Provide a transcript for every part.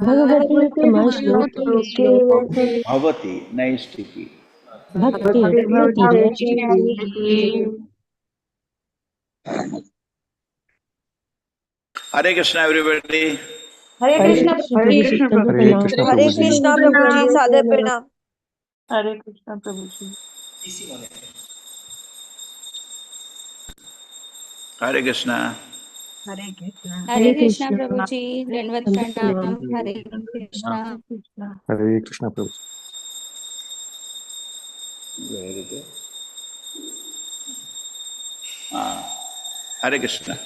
भगवते तमश्लोके भवति नैष्टिकी Hare Krishna everybody. Hare Krishna Prabhuji. Hare Krishna Prabhuji, Sadhar Pranam. Hare Krishna Prabhuji. Hare Krishna. Hare Krishna Prabhuji, Dandavat Pranam. Hare Krishna. Hare Krishna Prabhuji. Very good. Hare Krishna.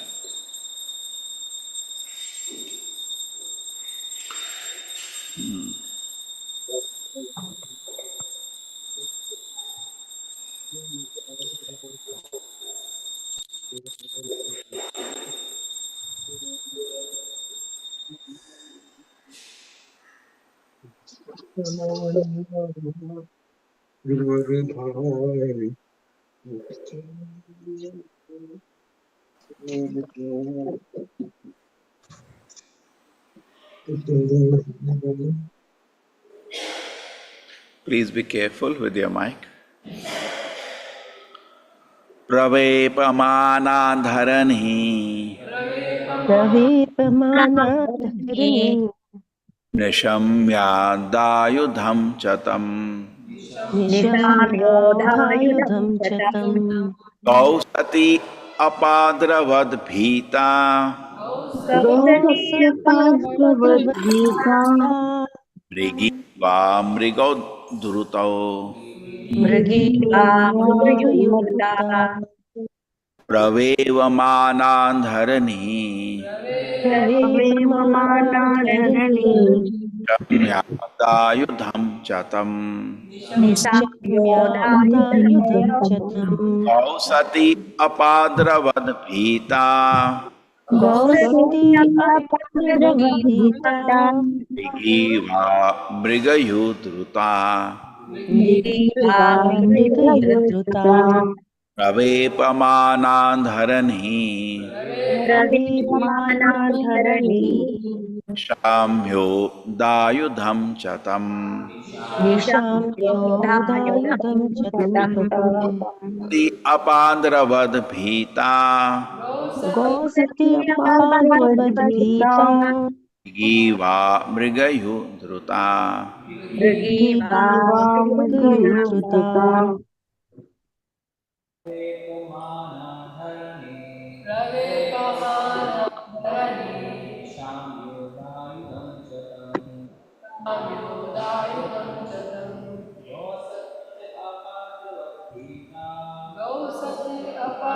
Please be careful with your mic. Pravepamanadharani Nishamyadayudham chatam Gausati apadravad bhita Mrigi va mrigodrutau Pravepamanadharani Nishamyadayudham chatam Gausati apadravad bhita Mrigiva mrigayudruta Pravepamanadharani Shamyo dayudham chatam Di apadravad bhita Giva mrigayudruta Gausati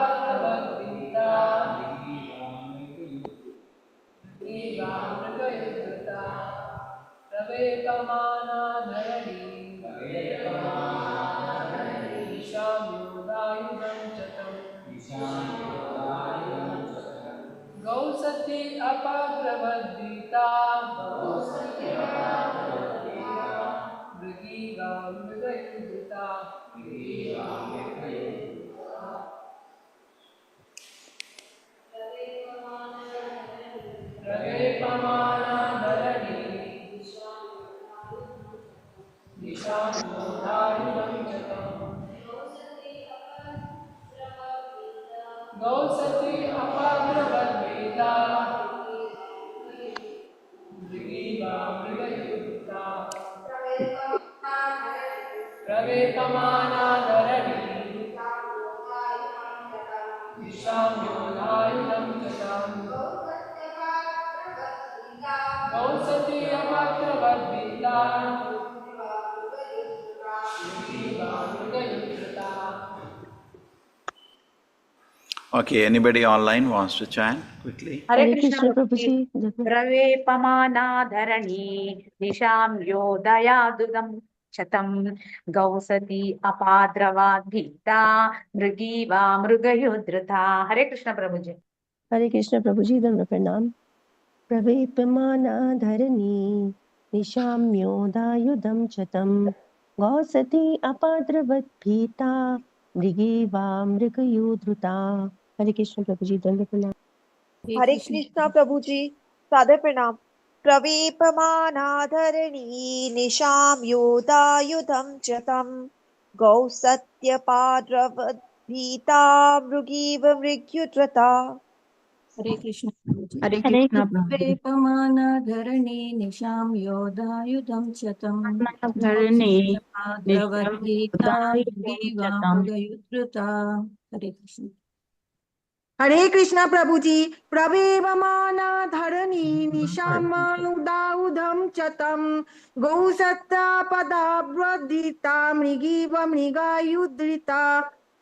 apadravadita Mrigiva mrigayudruta Pravepamanadharani Nishamyodayudham chatam Gausati apadravadita Mrigiva mrigayudruta Pravepamanadharani Nishamyodayudham chatam Gausati apadravadita Mrigiva mrigayudruta. Okay, anybody online wants to chant quickly? Hare Krishna Prabhuji. Pravepamanadharani Nishamyodayadudam chatam Gausati apadravadhita Mrigiva mrigayudruta. Hare Krishna Prabhuji. Hare Krishna Prabhuji, Dandavat Pranam. Pravepamanadharani Nishamyodayudham chatam Gausati apadravadbhita Mrigeva mrigayudruta. Hare Krishna Prabhuji, Dandavat Pranam. हरे कृष्णा प्रभु जी सादर प्रणाम। प्रवेपमानाधरणी निशाम योदायुधं च तं गौ सत्यपाद्रवद्भीता मृगीव मृग्युद्रता। हरे कृष्ण प्रभुजी। हरे हरे कृष्ण प्रभु वेपमान धरणी निशाम योधायुधं शतं धरणे द्रवद्गीता निशायुधं मृगयुद्धृता। हरे कृष्ण। हरे कृष्णा प्रभु जी प्रवेवमाना धरणी निशामदाउधम चतम गौसत्तापदाव्रदिता मृगीव मृगायुद्रिता।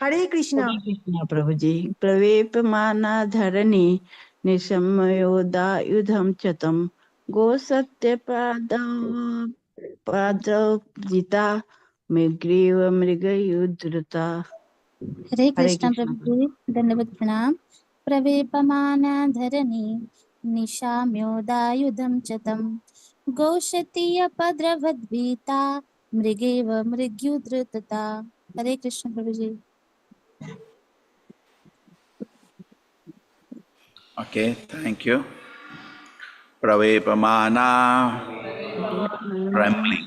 हरे कृष्णा। हरे कृष्ण प्रभु जी प्रवेपमाना धरणी निशम्योदायुधं चतं गोसत्यपादजिता मृग्रीव मृगयुद्धृता। हरे हरे कृष्ण कृष्ण प्रभु प्रभु। जी दंडवत प्रणाम। प्रवेपमानाधरणी निशाम्योदायुधं च तं गोषतीयपद्रवद्भीता मृगेव मृग्युधृतता। हरे कृष्ण प्रभु जी। Okay, thank you. Pravepamana, trembling.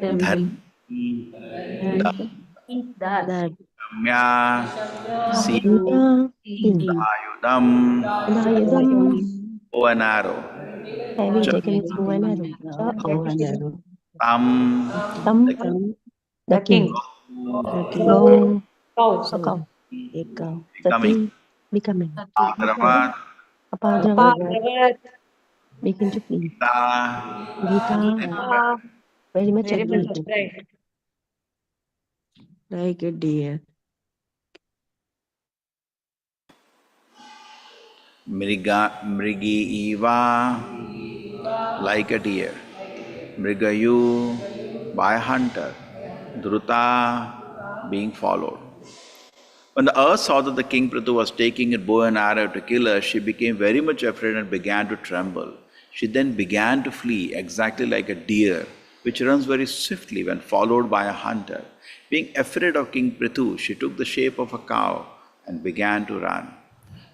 Trembling. Dharmi, That damya, seeing, Seeing ayudam, Dayudam, bow and arrow. having Cha, taken his bow and arrow. Cha, tam, Tam, the the The king. king. the king. Go, Cows. a cow. A cow. becoming. Sati, becoming. Adravat, Apadravat, Apadravat. begin to flee. Gita, Gita, Gita. very much Very much afraid. afraid. Like a deer. mrigi eva, like a deer. Mrigayu, by a hunter. Druta, being followed. When the earth saw that the king Prithu was taking a bow and arrow to kill her, she became very much afraid and began to tremble. She then began to flee, exactly like a deer, which runs very swiftly when followed by a hunter. Being afraid of King Prithu, she took the shape of a cow and began to run.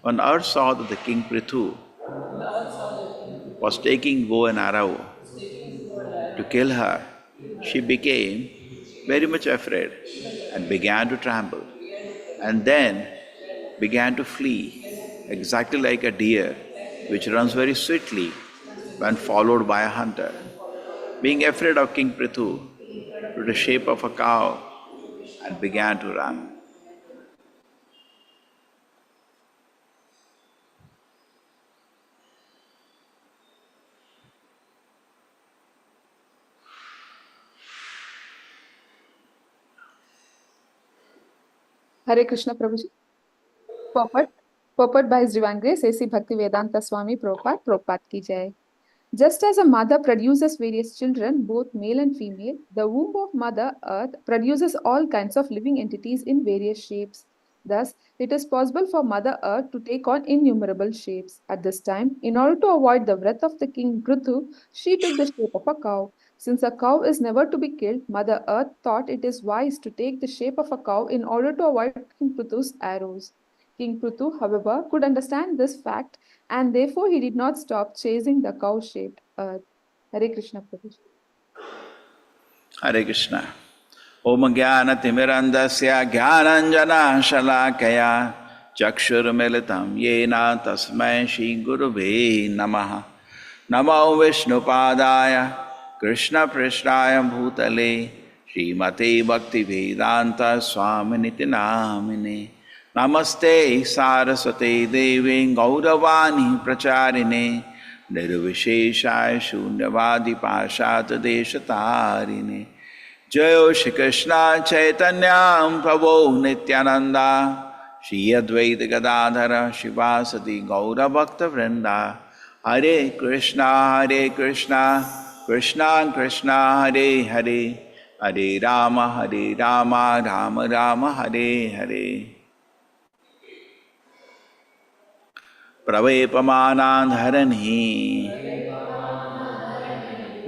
When earth saw that the king Prithu was taking bow and arrow to kill her, she became very much afraid and began to tremble, and then began to flee, exactly like a deer which runs very swiftly when followed by a hunter. Being afraid of King Prithu, took the shape of a cow and began to run. Hare Krishna Prabhuji. Purport by His Divine Grace, A.C. Bhaktivedanta Swami Prabhupada, Prabhupada ki jai. Just as a mother produces various children, both male and female, the womb of Mother Earth produces all kinds of living entities in various shapes. Thus, it is possible for Mother Earth to take on innumerable shapes. At this time, in order to avoid the wrath of the king Prithu, she took the shape of a cow. Since a cow is never to be killed, Mother Earth thought it is wise to take the shape of a cow in order to avoid King Prithu's arrows. King Prithu, however, could understand this fact and therefore he did not stop chasing the cow-shaped earth. Hare Krishna Prabhu. Hare Krishna. Om Jnana Timirandasya Jnananjana Shalakaya Chakshurmilitam Yena Tasmai Shri Guruve Namaha. Namo Vishnupadaya Krishna Prishtaya Bhutale Srimate Bhaktivedanta Swaminiti Namine. Namaste Saraswate Devi Gauravani Pracharine Nirvisheshaya Shunyavadi Pashat Deshatarine. Jai Shri Krishna Chaitanya Prabhu Nityananda Shri Advaita Gadadhara Shivasati Gaura Bhakta Vrinda. Hare Krishna Krishna Krishna Hare Hare Hare Rama Rama Rama Hare Hare. Pravepamana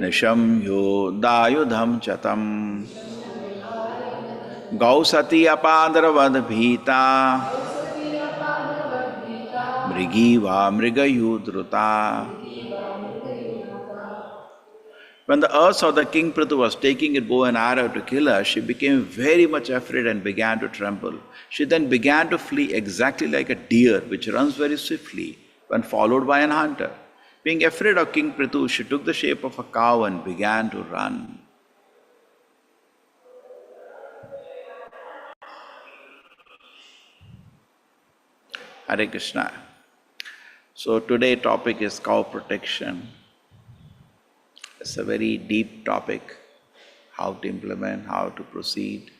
Nishamyo Dayudham Chatam Gausati Apadravad Bhita mrigiva mrigayudruta. When the earth saw the king Prithu was taking a bow and arrow to kill her, she became very much afraid and began to tremble. She then began to flee exactly like a deer which runs very swiftly when followed by an hunter. Being afraid of King Prithu, she took the shape of a cow and began to run. Hare Krishna. So today topic is cow protection. It's a very deep topic. How to implement, how to proceed,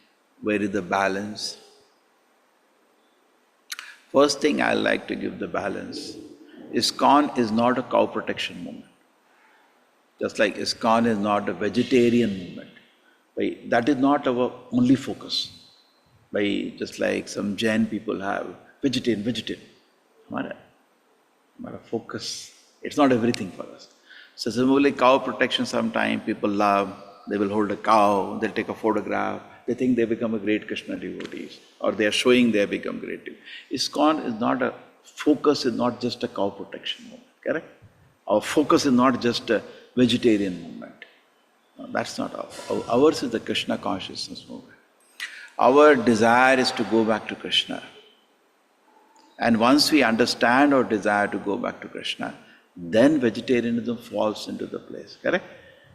where is the balance. First thing I like to give the balance. ISKCON is not a cow protection movement. Just like ISKCON is not a vegetarian movement. That is not our only focus. Just like some Jain people have vegetarian. Our focus, it's not everything for us. So similarly, cow protection sometimes people love, they will hold a cow, they'll take a photograph, they think they become a great Krishna devotees, or they are showing they have become great devotees. ISKCON is not a focus, is not just a cow protection movement, correct? Our focus is not just a vegetarian movement. No, that's not ours is the Krishna consciousness movement. Our desire is to go back to Krishna. And once we understand our desire to go back to Krishna, then vegetarianism falls into the place, correct?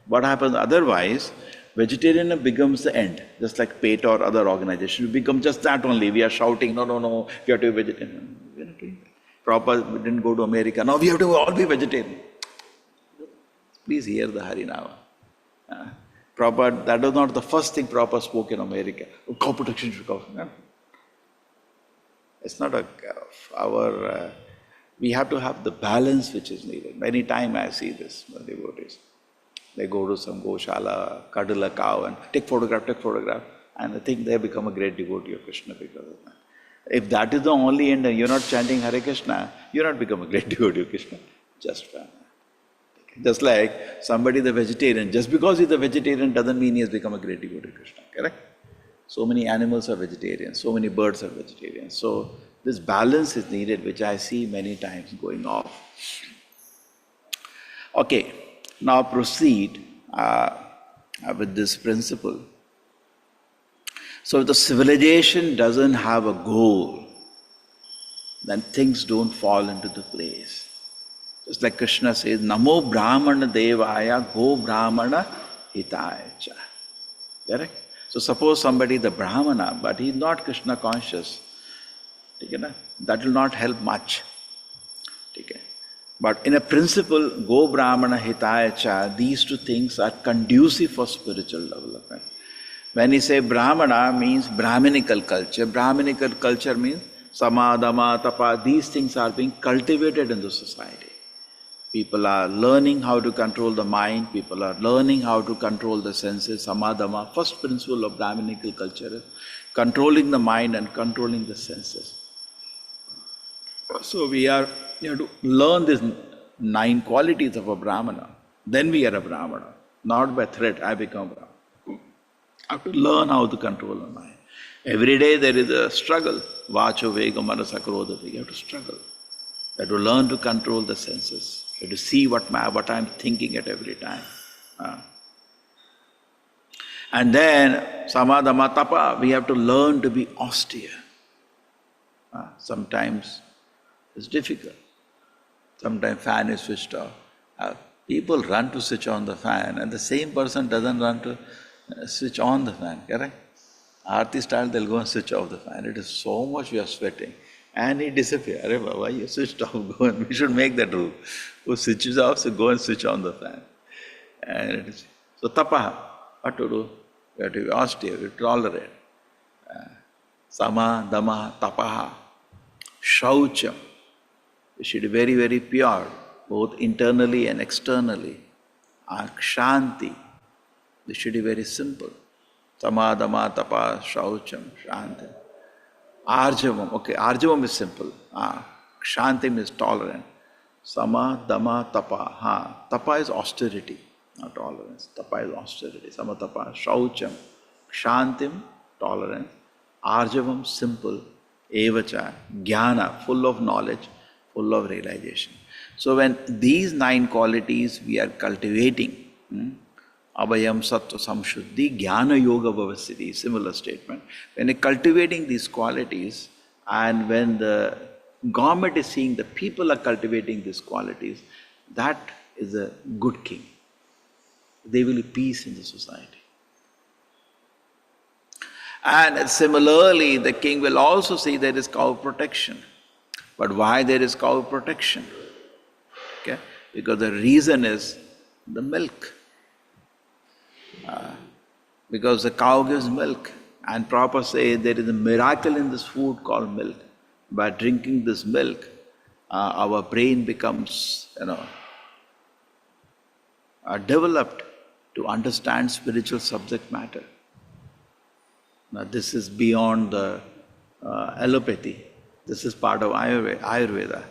What happens otherwise, vegetarianism becomes the end, just like PETA or other organizations, we become just that only. We are shouting, no, we have to be vegetarian. We are not doing that. Prabhupada didn't go to America, now we have to all be vegetarian. Please hear the Harinama. Prabhupada, that was not the first thing Prabhupada spoke in America. Cow protection should go. No. It's not we have to have the balance which is needed. Many times I see this, the devotees. They go to some goshala, cuddle a cow and take photograph, and I think they become a great devotee of Krishna because of that. If that is the only end and you're not chanting Hare Krishna, you're not become a great devotee of Krishna. Just like somebody is a vegetarian, just because he's a vegetarian doesn't mean he has become a great devotee of Krishna, correct? So many animals are vegetarians, so many birds are vegetarians. So this balance is needed, which I see many times going off. Okay, now proceed with this principle. So if the civilization doesn't have a goal, then things don't fall into the place. Just like Krishna says, Namo Brahmana Devaya Go Brahmana Hitaya Cha. Correct? So suppose somebody is a Brahmana, but he is not Krishna conscious. That will not help much. But in a principle, Go Brahmana Hitaya Cha, these two things are conducive for spiritual development. When you say Brahmana means Brahminical culture. Brahminical culture means Sama, Dama, Tapa. These things are being cultivated in the society. People are learning how to control the mind. People are learning how to control the senses. Sama, Dama. First principle of Brahminical culture is controlling the mind and controlling the senses. So we have to learn these 9 qualities of a Brahmana. Then we are a Brahmana. Not by threat, I become Brahmana. I have to learn how to control the mind. Every day there is a struggle. Vacho, Vega, Manasa, Krodha. You have to struggle. You have to learn to control the senses. You have to see what I'm thinking at every time. And then, Samadhama, Tapa, we have to learn to be austere. Sometimes it's difficult. Sometimes fan is switched off. People run to switch on the fan and the same person doesn't run to switch on the fan, correct? Aarti style, they'll go and switch off the fan. It is so much we are sweating. And he disappears. Arey Baba, you switched off, go and we should make that rule. Who switches off, so go and switch on the fan. And it is, so tapaha, what to do? We have to be austere, we tolerate. Sama, Dama, Tapaha, Shaucham. We should be very, very pure, both internally and externally. Kshanti. This should be very simple. Sama, Dama, Tapa, Shaucham, Shanti. Arjavam, okay, Arjavam is simple. Kshantim is tolerant. Sama, Dama, Tapa. Tapa is austerity, not tolerance. Tapa is austerity. Sama, Tapa, Shaucham. Kshantim, tolerance. Arjavam, simple. Evacha, Jnana, full of knowledge. full of realization. So when these 9 qualities we are cultivating, Abhayam Sattva Samshuddhi Jnana Yoga Bhavasiti, similar statement. When you're cultivating these qualities, and when the government is seeing the people are cultivating these qualities, that is a good king. There will be peace in the society. And similarly, the king will also see there is cow protection. But why there is cow protection? Okay? Because the reason is the milk. Because the cow gives milk, and Prabhupada says there is a miracle in this food called milk. By drinking this milk, our brain becomes, developed to understand spiritual subject matter. Now this is beyond the allopathy. This is part of Ayurveda.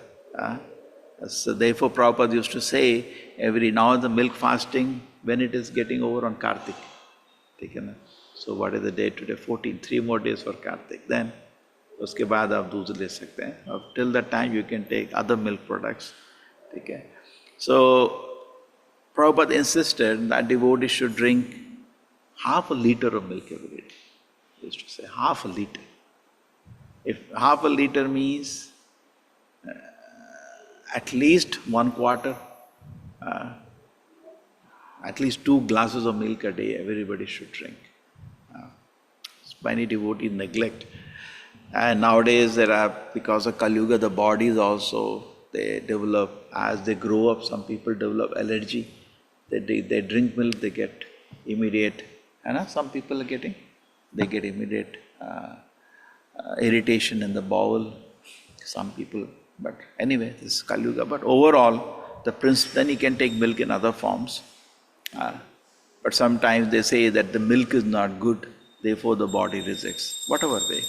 So therefore Prabhupada used to say, every now the milk fasting when it is getting over on Kartik. So what is the day today? 14, 3 more days for Kartik. Then उसके बाद आप दूध ले सकते हैं. Till that time you can take other milk products. Okay. So Prabhupada insisted that devotees should drink half a liter of milk every day. He used to say half a liter. If half a liter means at least 1/4, at least 2 glasses of milk a day, everybody should drink. Many devotees neglect. And nowadays there are, because of Kali Yuga, the bodies also, they develop, as they grow up, some people develop allergy. They drink milk, they get immediate, some people are getting, they get immediate irritation in the bowel, some people. But anyway, this is Kali Yuga. But overall, the principle, then you can take milk in other forms. But sometimes they say that the milk is not good, therefore the body rejects. Whatever way.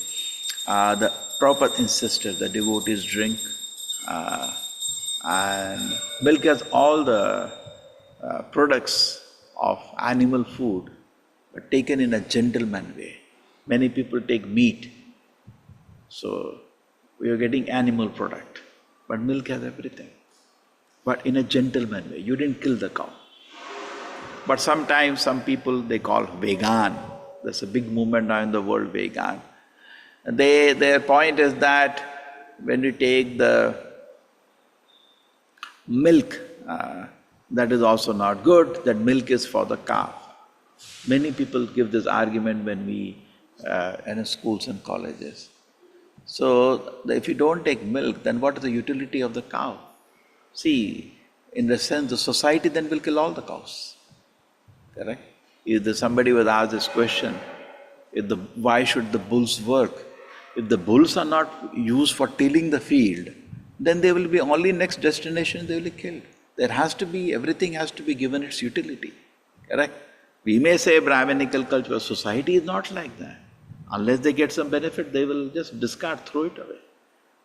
The Prabhupada insisted the devotees drink, and milk has all the products of animal food, but taken in a gentleman way. Many people take meat, so we are getting animal product, but milk has everything, but in a gentleman way. You didn't kill the cow. But sometimes some people they call vegan. There's a big movement now in the world, vegan. Their point is that when you take the milk, that is also not good, that milk is for the calf. Many people give this argument when we, in schools and colleges. So, if you don't take milk, then what is the utility of the cow? See, in the sense, the society then will kill all the cows. Correct? If somebody was asked this question, why should the bulls work? If the bulls are not used for tilling the field, then they will be only next destination they will be killed. There has to be, everything has to be given its utility. Correct? We may say Brahminical culture, society is not like that. Unless they get some benefit, they will just discard, throw it away.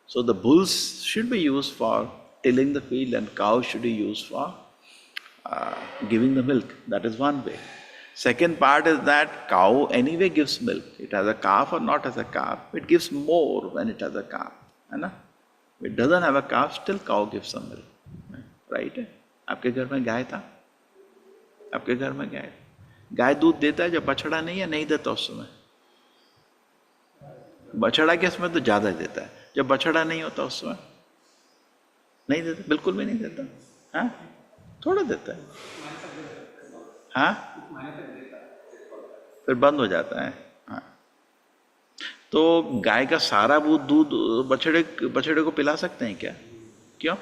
So the bulls should be used for tilling the field, and cows should be used for giving the milk. That is one way. Second part is that cow anyway gives milk. It has a calf or not has a calf, it gives more when it has a calf. If it doesn't have a calf, still cow gives some milk. Right? आपके घर में गाय था? आपके घर में गाय दूध देता है जब बछड़ा नहीं है, नहीं देता उस समय? बछड़ा के समय तो ज्यादा देता है, जब बछड़ा नहीं होता उस समय नहीं देता, बिल्कुल भी नहीं देता. हाँ, थोड़ा देता है. हाँ, फिर बंद हो जाता है. हाँ, तो गाय का सारा दूध बछड़े को पिला सकते हैं क्या? क्यों?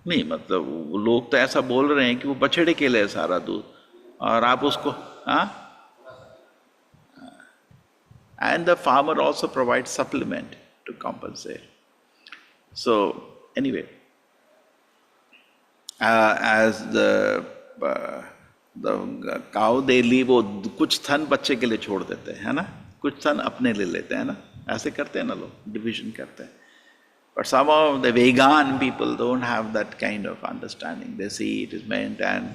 नहीं, मतलब लोग तो ऐसा बोल रहे हैं कि वो बछड़े के लिए सारा दूध, और आप उसको, हाँ, and the farmer also provides supplement to compensate. So anyway, as the cow they leave, वो कुछ थन बच्चे के लिए छोड़ देते हैं, है ना, कुछ थन अपने ले लेते हैं ना, ऐसे करते हैं ना लोग, डिविजन करते हैं. But some of the vegan people don't have that kind of understanding. They see it is meant, and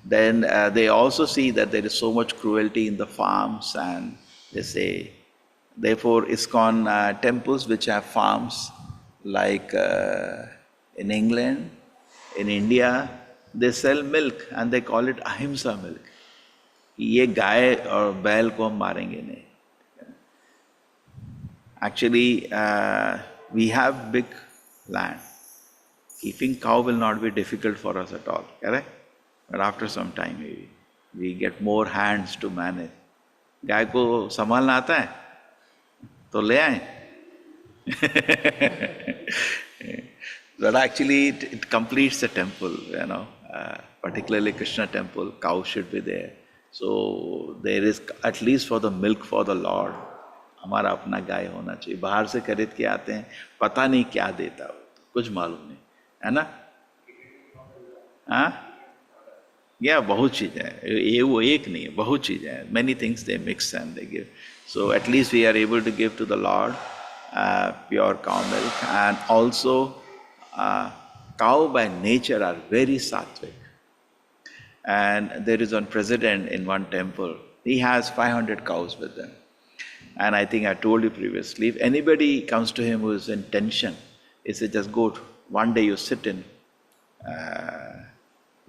then they also see that there is so much cruelty in the farms, and They say, therefore, ISKCON temples which have farms, like in England, in India, they sell milk and they call it ahimsa milk. ये गाय और बैल को हम मारेंगे नहीं. Actually, we have big land. Keeping cow will not be difficult for us at all, correct? But after some time, maybe we get more hands to manage. गाय को संभालना आता है तो ले आए. But actually it completes the temple, particularly Krishna temple, cow should be there. So there is, at least for the milk for the Lord, हमारा अपना गाय होना चाहिए. बाहर से खरीद के आते हैं, पता नहीं क्या देता हो, कुछ मालूम नहीं, है ना? हाँ? या बहुत चीज़ है, ये वो एक नहीं है, बहुत चीज़ है. Many things they mix and they give. So at least we are able to give to the Lord pure cow milk. And also cow by nature are very sattvic. And there is one president in one temple, he has 500 cows with him. And I think I told you previously, if anybody comes to him who is in tension, he says, just go, one day you sit in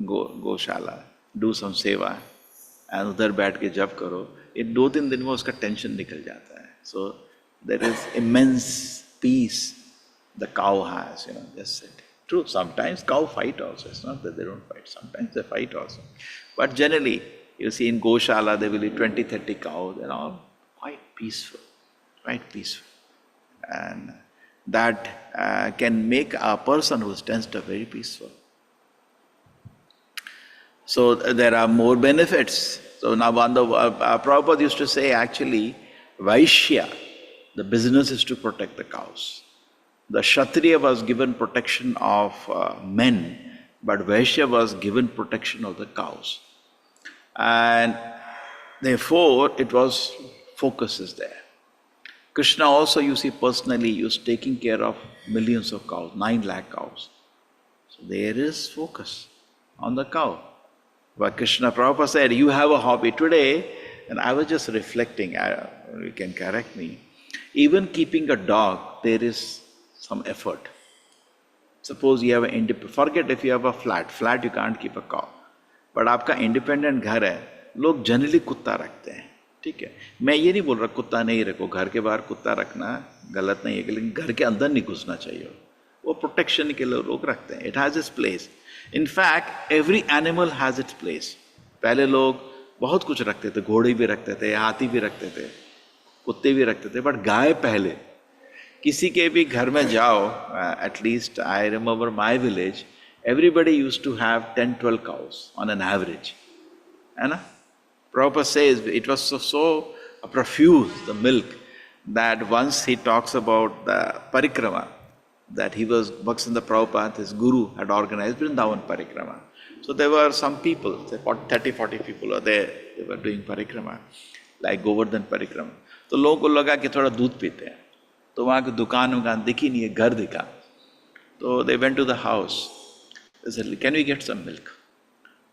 गौशाला, do some seva, and उधर बैठ के जप करो, ये 2-3 दिन में उसका टेंशन निकल जाता है. So there is immense peace the cow has, just sit. True, sometimes cow fight also. It's not that they don't fight. Sometimes they fight also. But generally, you see in goshala, there will be 20-30 cows. They're all quite peaceful, quite peaceful. And that can make a person who's tensed up very peaceful. So there are more benefits. So now Prabhupada used to say, actually, Vaishya, the business is to protect the cows. The Kshatriya was given protection of men, but Vaishya was given protection of the cows. And therefore, it was, focus is there. Krishna also, you see, personally was taking care of millions of cows, 9 lakh cows. So there is focus on the cow. But Krishna Prabhupada said, you have a hobby today, and I was just reflecting, you can correct me, even keeping a dog, there is some effort. Suppose you have forget if you have a flat you can't keep a cow. But आपका independent घर है, लोग generally कुत्ता रखते हैं, ठीक है? मैं ये नहीं बोल रहा कुत्ता नहीं रखो, घर के बाहर कुत्ता रखना गलत नहीं है, लेकिन घर के अंदर नहीं घुसना चाहिए. वो प्रोटेक्शन के लिए लोग रखते हैं. It has its place. In fact, every animal has its place. पहले लोग बहुत कुछ रखते थे, घोड़े भी रखते थे, हाथी भी रखते थे, कुत्ते भी रखते थे, बट गाय पहले. किसी के भी घर में जाओ, at least I remember my village, everybody used to have 10-12 cows on an average. है ना? Prabhupada says it was so profuse, the milk, that once he talks about the parikrama, that he was, Bhaktivinoda Prabhupada, his guru, had organized Vrindavan Parikrama. So there were some people, say 30-40 people are there, they were doing Parikrama, like Govardhan Parikrama. तो लोगों को लगा कि थोड़ा दूध पीते हैं, तो वहाँ की दुकान दिखी नहीं है, घर दिखा. So they went to the house. They said, can we get some milk?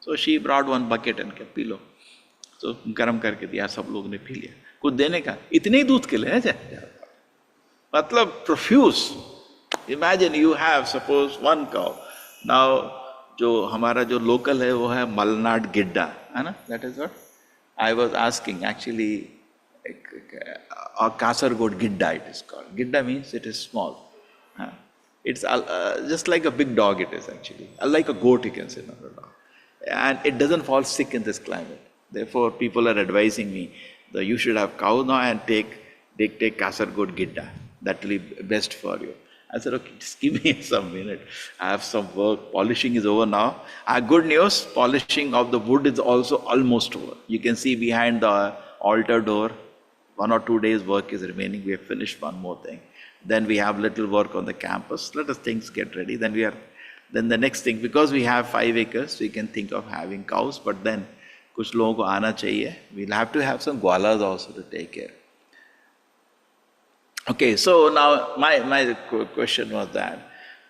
So she brought one bucket and said, P low. So गर्म करके दिया, सब लोग ने पी लिया. कुछ देने का, इतने ही दूध के लिए है, मतलब profuse. Imagine you have, suppose, one cow. Now, जो हमारा जो local है वो है मलनाड गिड्डा, है ना? That is what I was asking. Actually, a Kasargod Gidda it is called. Gidda means it is small. It's just like a big dog it is actually. Like a goat you can say, not a dog. And it doesn't fall sick in this climate. Therefore, people are advising me that you should have cow now and take Kasargod Gidda. That will be best for you. I said, okay, just give me some minute. I have some work. Polishing is over now. Good news, polishing of the wood is also almost over. You can see behind the altar door, 1 or 2 days work is remaining. We have finished one more thing. Then we have little work on the campus. Let us things get ready. Then the next thing, because we have 5 acres, we can think of having cows, but then kuch logon ko aana chahiye. We'll have to have some gwalas also to take care. Okay, so now my question was that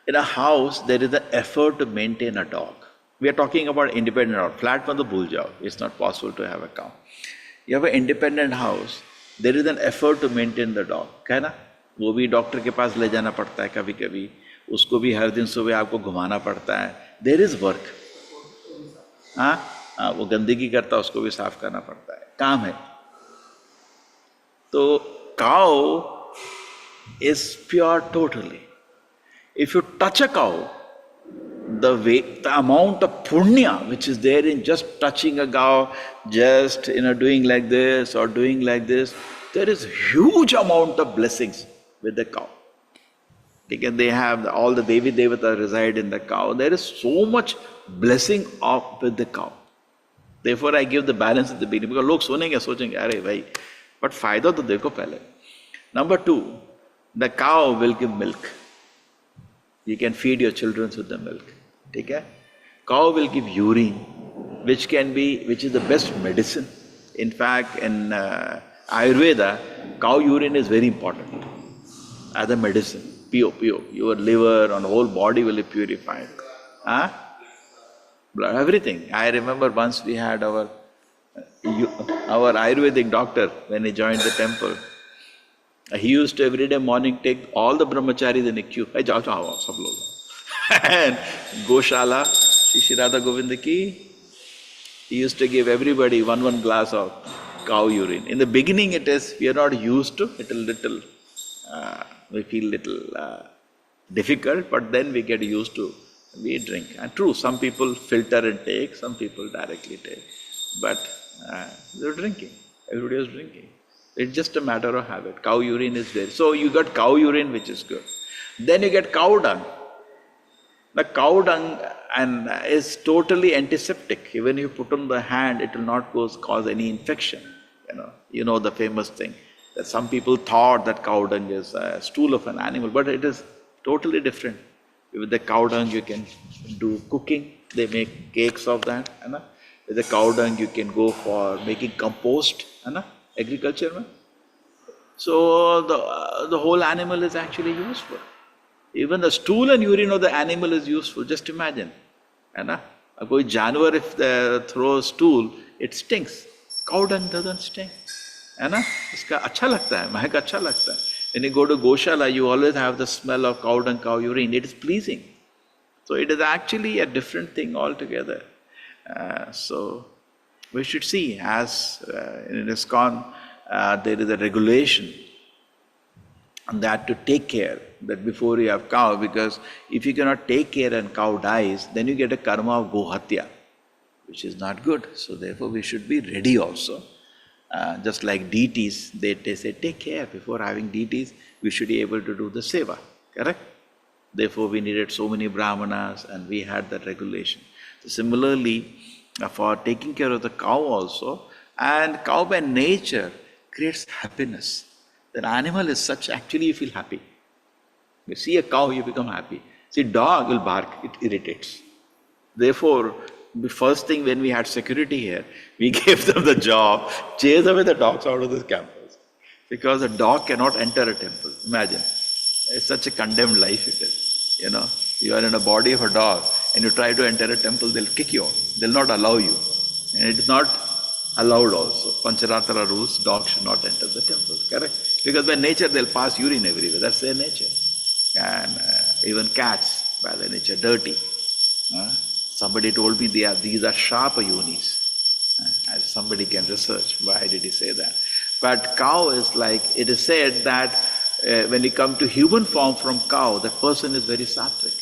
in a house there is an effort to maintain a dog. We are talking about independent house. Flat for the bhul jao. It's not possible to have a cow. You have an independent house. there is an effort to maintain the dog, है ना? वो भी doctor के पास ले जाना पड़ता है कभी कभी, उसको भी हर दिन सुबह आपको घुमाना पड़ता है. There is work. हाँ, वो गंदगी करता है, उसको भी साफ करना पड़ता है, काम है. तो cow is pure totally. If you touch a cow, the amount of punya which is there in just touching a cow, just doing like this or doing like this, there is huge amount of blessings with the cow. Because they have all the Devi Devata reside in the cow. There is so much blessing with the cow. Therefore, I give the balance at the beginning because लोग सुनेंगे सोचेंगे अरे भाई, but फायदा तो देखो पहले. Number 2, the cow will give milk. You can feed your children with the milk. ठीक है? Cow will give urine, which is the best medicine. In fact, in Ayurveda, cow urine is very important as a medicine. Pure. Your liver and whole body will be purified. Blood, everything. I remember once we had our Ayurvedic doctor when he joined the temple. He used to every day morning take all the brahmacharis in a queue. Hey, jao, sab log. And Goshala, Srimadbhagavatam Govinda ki, he used to give everybody one glass of cow urine. In the beginning we are not used to it, we feel little difficult, but then we get used to, we drink. And true, some people filter and take, some people directly take. But they're drinking, everybody is drinking. It's just a matter of habit. Cow urine is there. So you got cow urine, which is good. Then you get cow dung. The cow dung is totally antiseptic. Even if you put on the hand, it will not cause any infection. You know the famous thing that some people thought that cow dung is a stool of an animal, but it is totally different. With the cow dung, you can do cooking. They make cakes of that. With the cow dung, you can go for making compost. Agriculture. Mein. So the whole animal is actually useful. Even the stool and urine of the animal is useful. Just imagine. A koi janwar, if they throw a stool, it stinks. Cow dung doesn't stink. Iska acha lagta hai, mahak acha lagta hai. When you go to Goshala, you always have the smell of cow dung, cow urine. It is pleasing. So it is actually a different thing altogether. So we should see, as in ISKCON, there is a regulation on that to take care, that before you have cow, because if you cannot take care and cow dies, then you get a karma of gohatya, which is not good. So therefore we should be ready also. Just like deities, they say, take care before having deities, we should be able to do the seva, correct? Therefore we needed so many brahmanas and we had that regulation. So similarly, for taking care of the cow also, and cow by nature creates happiness. The animal is such, actually you feel happy. You see a cow, you become happy. See, dog will bark, it irritates. Therefore, the first thing when we had security here, we gave them the job, chase away the dogs out of this campus. Because a dog cannot enter a temple. Imagine, it's such a condemned life it is. You are in a body of a dog and you try to enter a temple, they'll kick you out. They'll not allow you. And it is not allowed also. Pancharatara rules, dogs should not enter the temple, correct? Because by nature they'll pass urine everywhere, that's their nature. And even cats, by their nature, dirty. Somebody told me these are sharp yonis. Somebody can research, why did he say that? But cow is like, it is said that when you come to human form from cow, that person is very sattvic.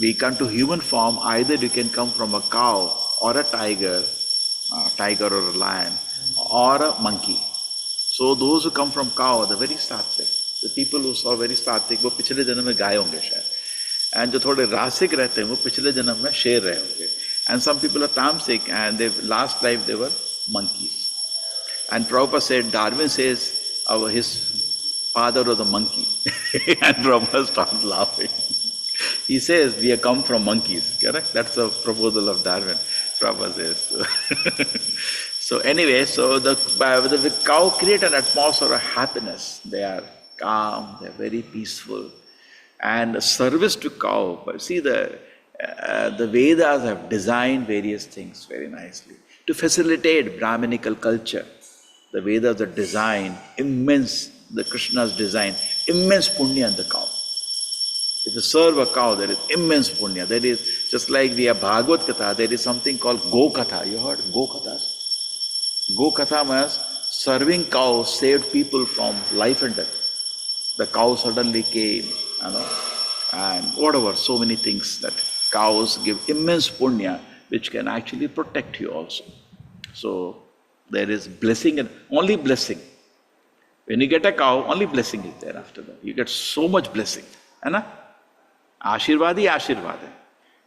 We come to human form, either you can come from a cow or a tiger or a lion, or a monkey. So those who come from cow, they're very sattvic. The people who are very sattvic, वो पिछले जन्म में गाय होंगे शायद. And जो थोड़े रासिक रहते हैं, वो पिछले जन्म में शेर रहे होंगे. And some people are tamasic, and last life they were monkeys. And Prabhupada said, Darwin says his father was a monkey. And Prabhupada started laughing. He says, we have come from monkeys, correct? That's the proposal of Darwin, Prabhupada says. So anyway, the cow create an atmosphere of happiness. They are calm, they are very peaceful. And service to cow, but see the Vedas have designed various things very nicely to facilitate Brahminical culture. The Vedas are designed immense, the Krishna's design, immense punya in the cow. If you serve a cow, there is immense punya. There is, just like we have Bhagavad Katha, there is something called Go Katha. You heard Go Kathas? Go Katha means serving cows saved people from life and death. The cow suddenly came, and whatever, so many things that cows give immense punya, which can actually protect you also. So there is blessing and only blessing. When you get a cow, only blessing is there after that. You get so much blessing. Ashirvadi, Ashirvadi.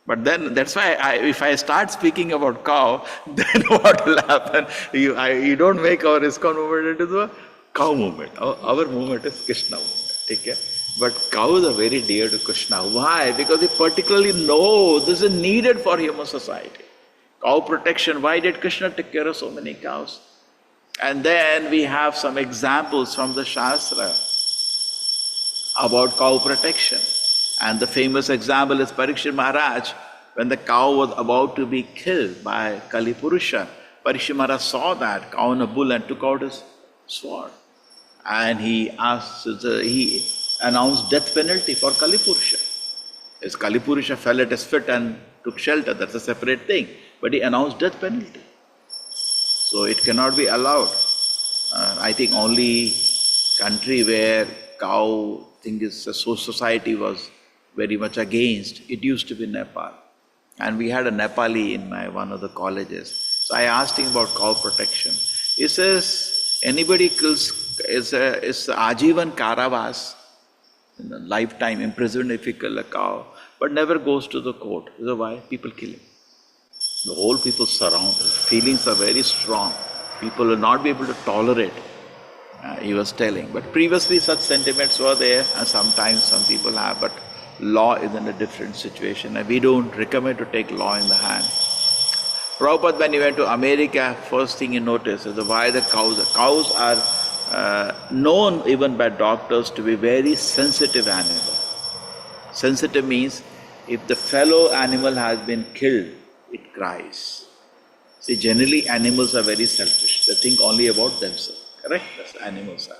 But then that's why if I start speaking about cow, then what will happen? You don't make our ISKCON movement into the cow movement. Our movement is Krishna movement. Okay? But cows are very dear to Krishna. Why? Because he particularly knows this is needed for human society. Cow protection. Why did Krishna take care of so many cows? And then we have some examples from the Shastra about cow protection. And the famous example is Parikshit Maharaj. When the cow was about to be killed by Kali Purusha, Parikshit Maharaj saw that cow and a bull and took out his sword. And he announced death penalty for Kali Purusha. As Kali Purusha fell at his feet and took shelter, that's a separate thing. But he announced death penalty. So it cannot be allowed. I think only country where cow society was very much against, it used to be Nepal. And we had a Nepali in one of the colleges. So I asked him about cow protection. He says, anybody kills, is Ajivan Karavas, lifetime imprisoned if you kill a cow, but never goes to the court. You know why? People kill him. The whole people surround him. Feelings are very strong. People will not be able to tolerate, he was telling. But previously such sentiments were there, and sometimes some people have, but law is in a different situation, and we don't recommend to take law in the hand. Prabhupada, when he went to America, first thing he noticed is why the cows are known even by doctors to be very sensitive animal. Sensitive means if the fellow animal has been killed, it cries. See, generally animals are very selfish. They think only about themselves. Correct? That's animals are.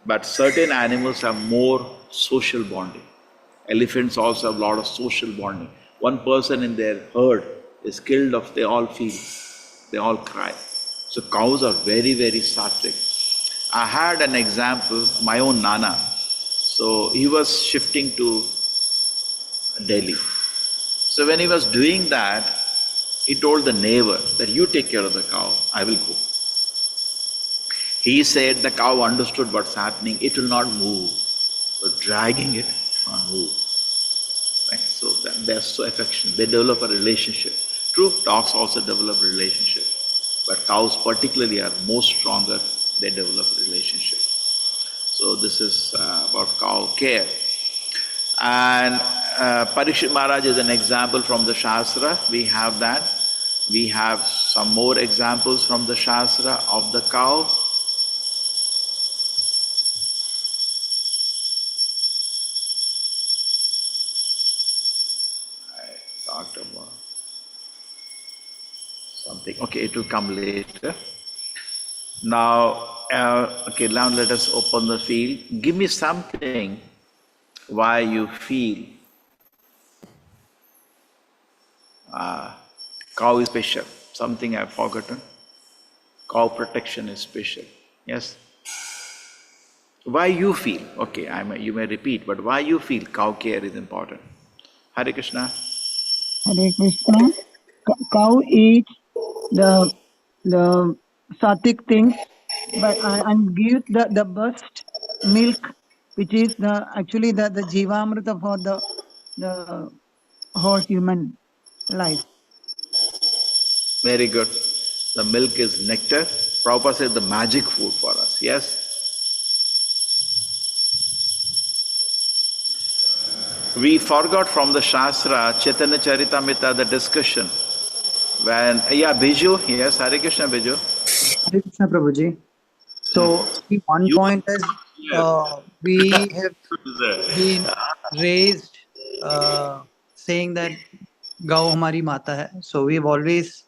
But certain animals have more social bonding. Elephants also have a lot of social bonding. One person in their herd is killed off, they all feel, they all cry. So cows are very, very sattvic. I had an example, my own Nana. So he was shifting to Delhi. So when he was doing that, he told the neighbor that you take care of the cow, I will go. He said the cow understood what's happening, it will not move. So dragging it, not move. Right? So they're so affectionate, they develop a relationship. True, dogs also develop a relationship. But cows particularly are more stronger, they develop a relationship. So this is about cow care. And Parikshit Maharaj is an example from the Shastra. We have that. We have some more examples from the Shastra of the cow. I talked about something. Okay, it will come later. Now, now let us open the field. Give me something why you feel cow is special. Something I've forgotten. Cow protection is special. Yes? Why you feel, okay, you may repeat, but why you feel cow care is important? Hare Krishna. Hare Krishna. Cow eats the sattvic things, but and gives the best milk, which is actually the jivamrita for the whole human life. Very good. The milk is nectar. Prabhupada said the magic food for us. Yes? We forgot from the Shastra, Chaitanya Charitamrita, the discussion. When, Biju, yes, Hare Krishna Biju. Hare Krishna Prabhuji. So, one point is we have been raised saying that Gau Hamari Mata hai. So, we've always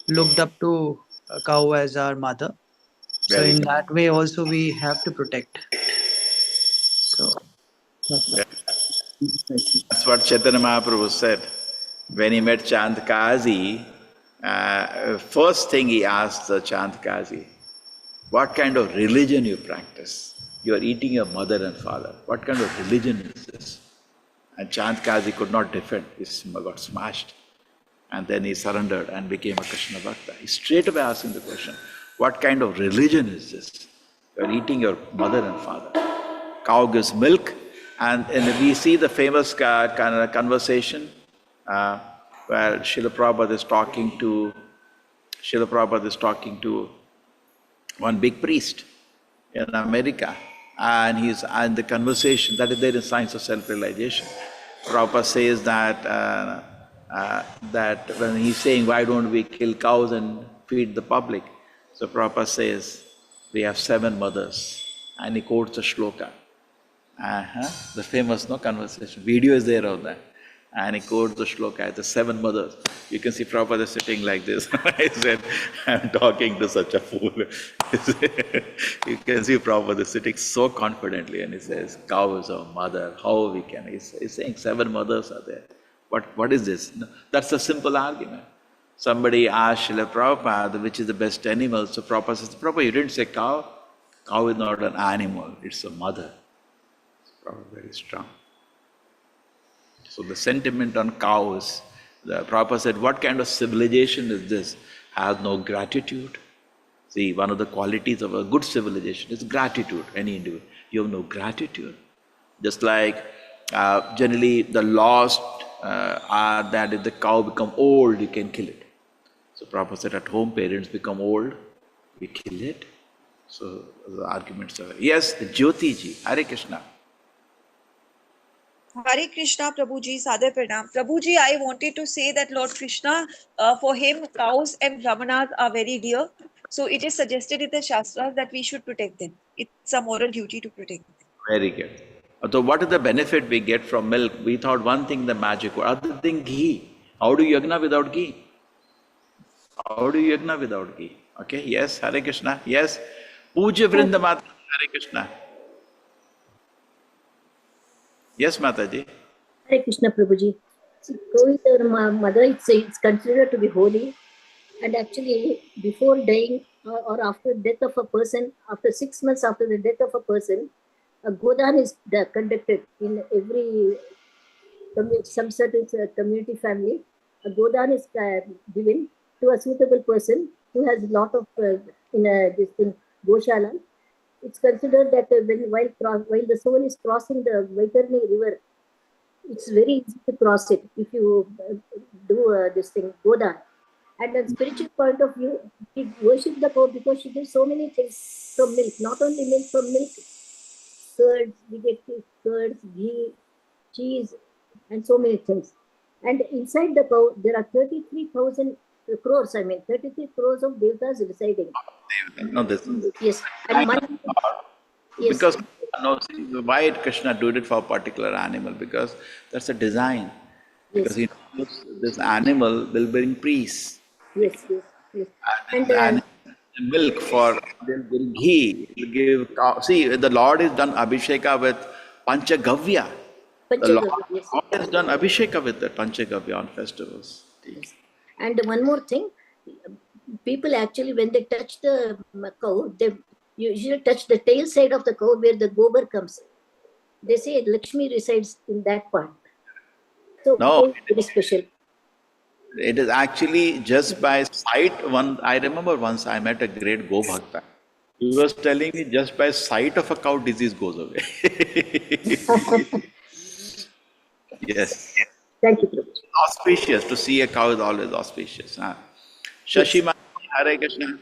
looked up to a cow as our mother. So Very in good. that way also we have to protect. So that's Yeah. right. That's what Chaitanya Mahaprabhu said. When he met Chandkazi, first thing he asked the Chandkazi, what kind of religion you practice? You are eating your mother and father. What kind of religion is this? And Chandkazi could not defend. He got smashed. And then he surrendered and became a Krishna Bhakta. He straight away asked him the question, what kind of religion is this? You are eating your mother and father. Cow gives milk, and we see the famous Kannada conversation where Srila Prabhupada is talking to one big priest in America, and the conversation that is there in Science of Self-Realization. Prabhupada says that when he's saying, why don't we kill cows and feed the public? So Prabhupada says, we have 7 mothers, and he quotes a shloka. The famous conversation. Video is there of that. And he quotes the shloka, the 7 mothers. You can see Prabhupada sitting like this. I said, I'm talking to such a fool. You can see Prabhupada sitting so confidently, and he says, cow is our mother, how we can? He's saying 7 mothers are there. What is this? No, that's a simple argument. Somebody asked Srila Prabhupada, which is the best animal? So Prabhupada says, Prabhupada, you didn't say cow. Cow is not an animal, it's a mother. Very strong. So the sentiment on cows, the Prabhupada said, what kind of civilization is this? Has no gratitude. See, one of the qualities of a good civilization is gratitude. Any individual, you have no gratitude. Just like generally the laws are that if the cow become old, you can kill it. So Prabhupada said, at home parents become old, we kill it. So the arguments are, yes, Jyoti ji, Hare Krishna. Hare Krishna, Prabhuji, Sadar Pranam. Prabhuji, I wanted to say that Lord Krishna, for him, cows and brahmanas are very dear. So it is suggested in the Shastras that we should protect them. It's a moral duty to protect them. Very good. So what is the benefit we get from milk? We thought one thing, the magic word, other thing ghee. How do you yagna without ghee? How do you yagna without ghee? Okay, yes, Hare Krishna, yes. Puja Vrinda Mata, Hare Krishna. Yes, Mataji. Hare Krishna Prabhuji. See, cow is our mother, it's considered to be holy. And actually, before dying or after death of a person, after 6 months after the death of a person, a godan is conducted in every some certain community family. A godan is given to a suitable person who has a lot of this thing, Goshala. It's considered that while the soul is crossing the Vaitarni river, it's very easy to cross it if you do this thing, Godan. And on spiritual point of view, we worship the cow because she gives so many things from milk. Not only milk, from milk, curds, we get curds, ghee, cheese, and so many things. And inside the cow, there are 33,000 crores, 33 crores of devatas residing. No, this. Yes. And yes. Because no, see, why Krishna did it for a particular animal? Because that's a design. Because he knows this animal will bring peace. Yes, yes, yes. And milk for they'll bring ghee, will give cow. See, the Lord is done Abhisheka with Panchagavya. The Lord has done Abhisheka with the Panchagavya on festivals. Yes. And one more thing, people actually, when they touch the cow, they usually touch the tail side of the cow where the gobar comes. They say Lakshmi resides in that part. So no, very special. It is actually just by sight. I remember once I met a great Go Bhakta. He was telling me just by sight of a cow, disease goes away. Yes. Thank you, Prabhuji. Auspicious. To see a cow is always auspicious. Huh? Shashima, Hare Krishna.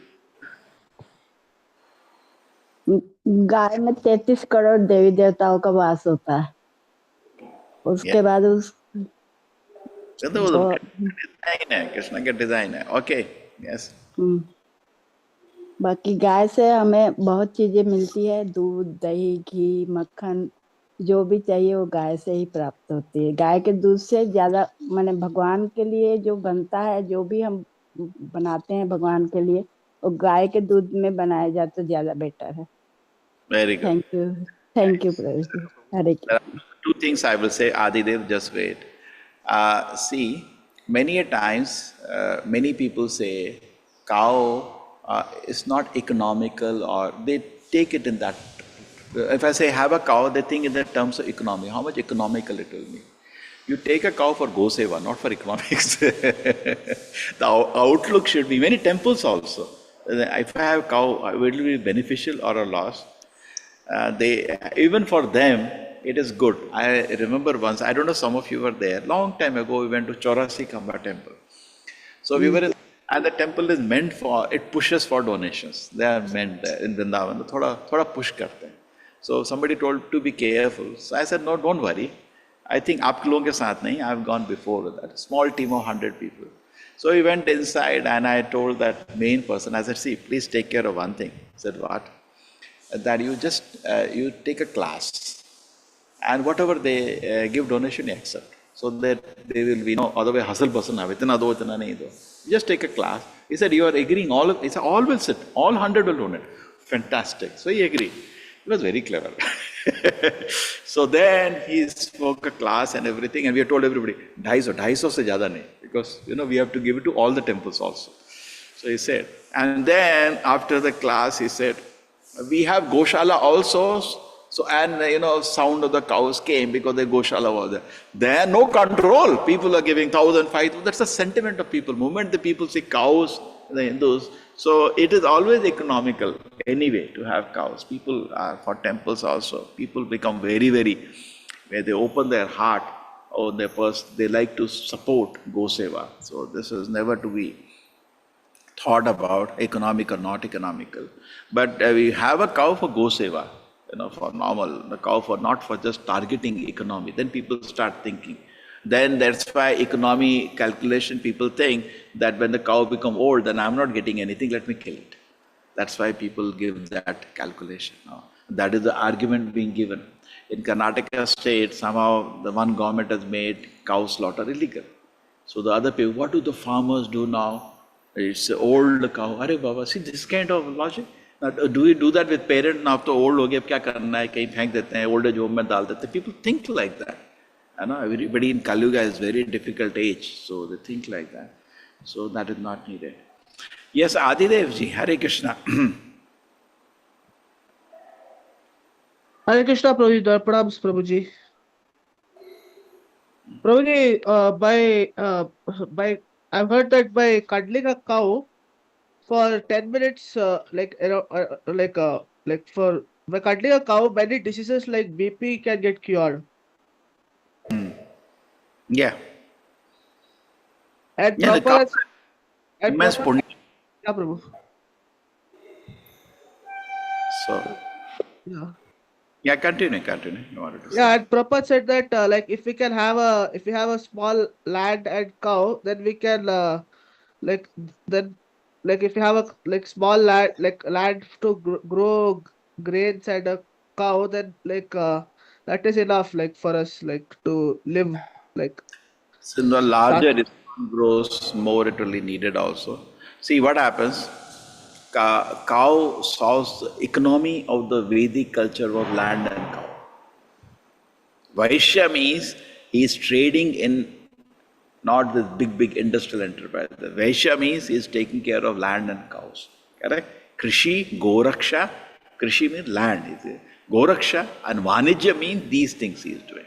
गाय में 33 करोड़ देवी देवताओं का वास होता है. उसके बाद उस design है, कृष्ण का डिजाइन है. Okay, yes. बाकी गाय से हमें बहुत चीजें मिलती है, दूध, दही, घी, मक्खन, जो भी चाहिए वो गाय से ही प्राप्त होती है. गाय के दूध से ज्यादा माने भगवान के लिए जो बनता है, जो भी हम बनाते हैं भगवान के लिए, वो गाय के दूध में बनाया जाए तो ज्यादा बेटर है. Very good. Thank you, Prabhu ji. Hare There Krishna. are two things I will say, Adidev, just wait. See, many a times, many people say cow is not economical, or they take it in that. If I say have a cow, they think in the terms of economy. How much economical it will be? You take a cow for go seva, not for economics. The outlook should be, many temples also. If I have cow, will it be beneficial or a loss? Even for them, it is good. I remember once, I don't know, some of you were there, long time ago, we went to Chaurasi Khamba temple. So we were in, and the temple is meant for, it pushes for donations. They are meant there in Vrindavan, thoda push karte hain. So somebody told to be careful. So I said, no, don't worry. I think aapke logon ke saath nahi, I've gone before with that. Small team of 100 people. So we went inside and I told that main person, I said, see, please take care of one thing. He said, what? That you just, you take a class and whatever they give donation, you accept. So that they will be, no, otherwise hustle person, itna do, itna nahi do. Just take a class. He said, you are agreeing, he said, all will sit, all 100 will donate. Fantastic. So he agreed. He was very clever. So then he spoke a class and everything, and we have told everybody, 250 se zyada nahi, because we have to give it to all the temples also. So he said, and then after the class he said, we have Goshala also. So, and sound of the cows came because the Goshala was there. There, no control. People are giving 1,000, 5,000. That's the sentiment of people. Moment the people see cows, the Hindus. So it is always economical anyway to have cows. People are for temples also. People become very, very, where they open their heart or their purse, they like to support Goseva. So this is never to be thought about economic or not economical. But we have a cow for Goseva, for normal, the cow for not for just targeting economy. Then people start thinking. Then that's why economy calculation, people think that when the cow become old, then I'm not getting anything, let me kill it. That's why people give that calculation. That is the argument being given. In Karnataka state, somehow the one government has made cow slaughter illegal. So the other people, what do the farmers do now? It's an old cow. Arey Baba, see this kind of logic. Now, do we do that with parents? Now, to old ho gaya, ab kya karna hai? Kahin phenk dete hain, old age home mein dal dete hain. People think like that. Everybody in Kali Yuga is very difficult age, so they think like that. So that is not needed. Yes, Adidev ji, Hare Krishna. Hare Krishna, Prabhuji, Pranams, Prabhuji. Prabhuji, by I've heard that by cuddling a cow for 10 minutes, by cuddling a cow, many diseases like BP can get cured. Yeah. And yeah, proper. Immense punya. Yeah, Prabhu. So. Yeah. Yeah, continue. You wanted to say. Yeah, and Prabhupada said that if we have a small land and cow, then we can if you have a small land to grow grains and a cow, then that is enough for us to live So the larger it grows, more it will be needed also. See what happens. Cow solves the economy of the Vedic culture of land and cow. Vaishya means he is trading in not the big industrial enterprise. The Vaishya means he is taking care of land and cows. Correct? Krishi, Goraksha. Krishi means land. Goraksha and Vanijya means these things he is doing.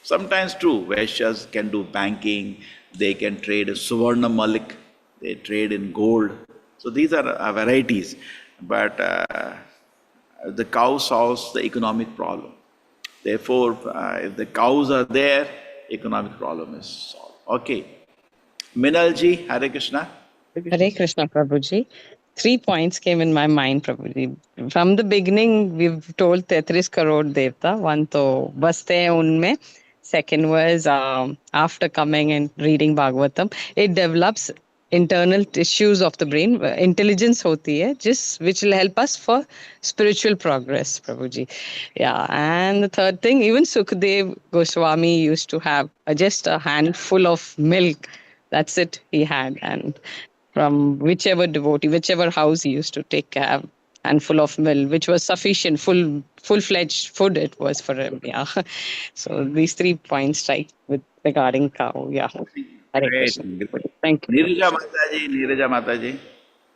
Sometimes true, Vaishyas can do banking, they can trade in Suvarna Malik, they trade in gold. So these are varieties. But the cow solves the economic problem. Therefore, if the cows are there, economic problem is solved. Okay. Minalji, Hare Krishna. Hare Krishna, Prabhuji. 3 points came in my mind, Prabhuji. From the beginning, we've told 33 crore devta. One to baste hain unme. Second was after coming and reading Bhagavatam, it develops internal tissues of the brain, intelligence hoti hai, just which will help us for spiritual progress, Prabhuji. Yeah, and the third thing, even Sukhdev Goswami used to have just a handful of milk. That's it he had, and from whichever devotee, whichever house he used to take a handful of milk, which was sufficient, full-fledged food it was for him. Yeah. So these 3 points strike with regarding cow. Yeah. Hare Great. Krishna. Thank you. Neeraja Mataji.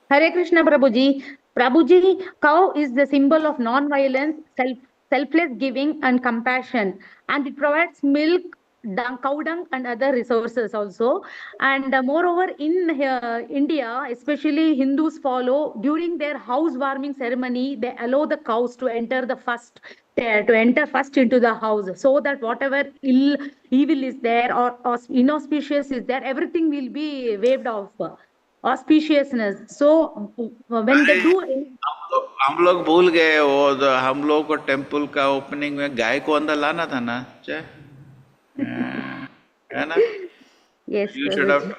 Hare Krishna Prabhuji. Prabhuji, cow is the symbol of non-violence, selfless giving and compassion. And it provides milk, cow dung and other resources also. And moreover, in India, especially Hindus follow, during their housewarming ceremony, they allow the cows to enter first into the house, so that whatever evil is there or inauspicious is there, everything will be waved off. Auspiciousness. So when they do, हम लोग भूल गए वो हम लोग को temple का opening में गाय को अंदर लाना था ना है ना yes, you should have Prabhuji.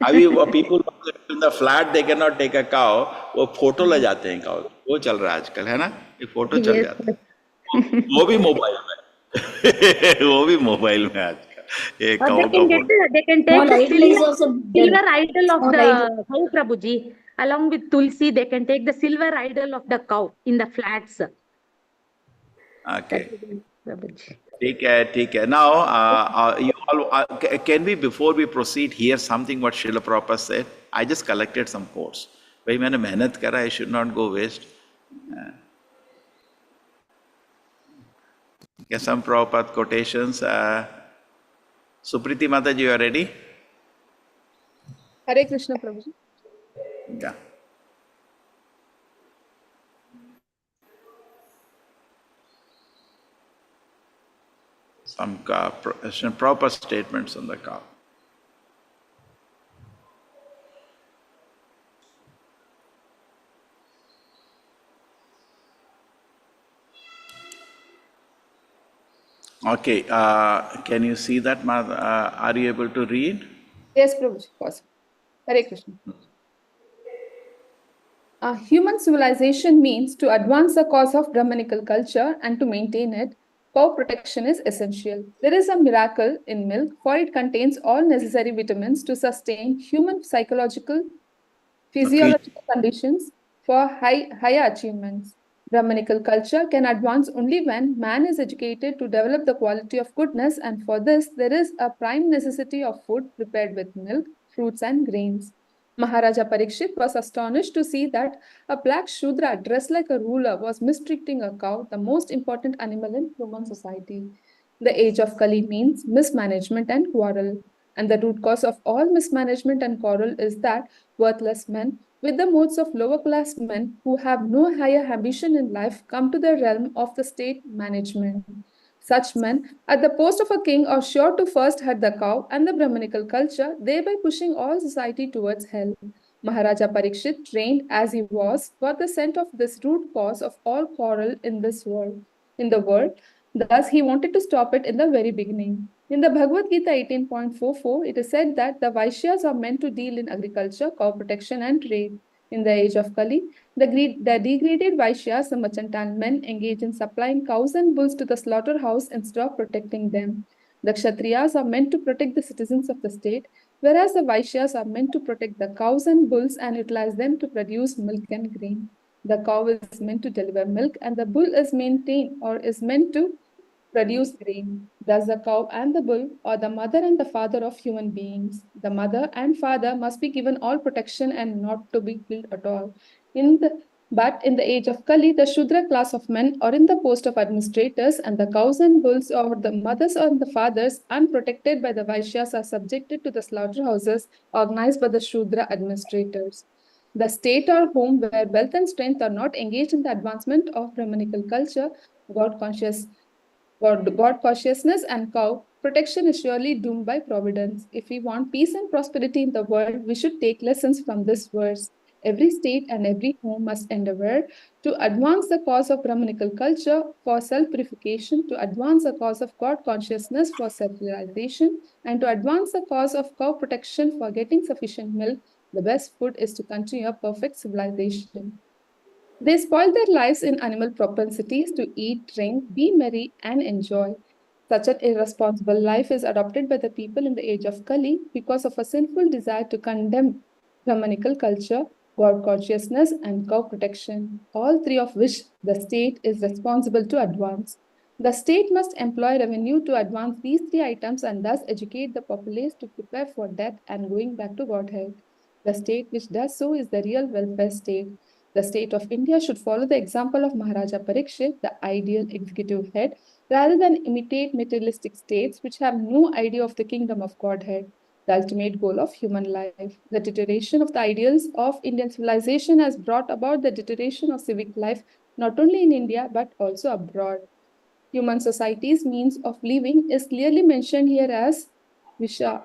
अभी वो people in the flat they cannot take a cow वो फोटो ले जाते हैं cow वो चल रहा है आजकल है ना ये फोटो चल Yes. जाता है वो भी मोबाइल में वो भी मोबाइल में आजकल ये Or cow they का can get photo they can Small take the idol is also silver done. idol of Small the idol. cow, Prabhuji. Along with Tulsi, they can take the silver idol of the cow in the flats. okay Prabhuji. ठीक है now you all can we before we proceed hear something what Srila Prabhupada said I just collected some quotes भाई मैंने मेहनत करा I should not go waste get some Prabhupada quotations Supriti Mataji you are ready Hare Krishna Prabhuji. yeah some proper statements on the cow. Okay, can you see that? Are you able to read? Yes, Prabhuji. Possible. Hare Krishna. Human civilization means to advance the cause of Brahmanical culture and to maintain it. Cow protection is essential. There is a miracle in milk, for it contains all necessary vitamins to sustain human psychological, physiological conditions for higher achievements. Brahmanical culture can advance only when man is educated to develop the quality of goodness, and for this, there is a prime necessity of food prepared with milk, fruits, and grains. Maharaja Parikshit was astonished to see that a black Shudra dressed like a ruler was mistreating a cow, the most important animal in human society. The age of Kali means mismanagement and quarrel. And the root cause of all mismanagement and quarrel is that worthless men with the modes of lower class men who have no higher ambition in life come to the realm of the state management. Such men, at the post of a king, are sure to first head the cow and the Brahmanical culture, thereby pushing all society towards hell. Maharaja Parikshit, trained as he was, got the scent of this root cause of all quarrel in the world. Thus, he wanted to stop it in the very beginning. In the Bhagavad Gita 18.44, it is said that the Vaishyas are meant to deal in agriculture, cow protection, and trade. In the age of Kali, the degraded Vaishyas, the mercantile men, engage in supplying cows and bulls to the slaughterhouse instead of protecting them. The Kshatriyas are meant to protect the citizens of the state, whereas the Vaishyas are meant to protect the cows and bulls and utilize them to produce milk and grain. The cow is meant to deliver milk, and the bull is meant to produce grain. Thus, the cow and the bull are the mother and the father of human beings. The mother and father must be given all protection and not to be killed at all. But in the age of Kali, the Shudra class of men are in the post of administrators, and the cows and bulls, or the mothers or the fathers, unprotected by the Vaishyas, are subjected to the slaughterhouses organized by the Shudra administrators. The state or home where wealth and strength are not engaged in the advancement of Brahmanical culture, God consciousness and cow protection is surely doomed by providence. If we want peace and prosperity in the world, we should take lessons from this verse. Every state and every home must endeavor to advance the cause of Brahmanical culture for self-purification, to advance the cause of God consciousness for self-realization, and to advance the cause of cow protection for getting sufficient milk. The best food is to continue a perfect civilization. They spoil their lives in animal propensities to eat, drink, be merry, and enjoy. Such an irresponsible life is adopted by the people in the age of Kali because of a sinful desire to condemn Brahmanical culture, God consciousness, and cow protection, all three of which the state is responsible to advance. The state must employ revenue to advance these three items and thus educate the populace to prepare for death and going back to Godhead. The state which does so is the real welfare state. The state of India should follow the example of Maharaja Parikshit, the ideal executive head, rather than imitate materialistic states which have no idea of the kingdom of Godhead, the ultimate goal of human life. The deterioration of the ideals of Indian civilization has brought about the deterioration of civic life not only in India but also abroad. Human society's means of living is clearly mentioned here as Visha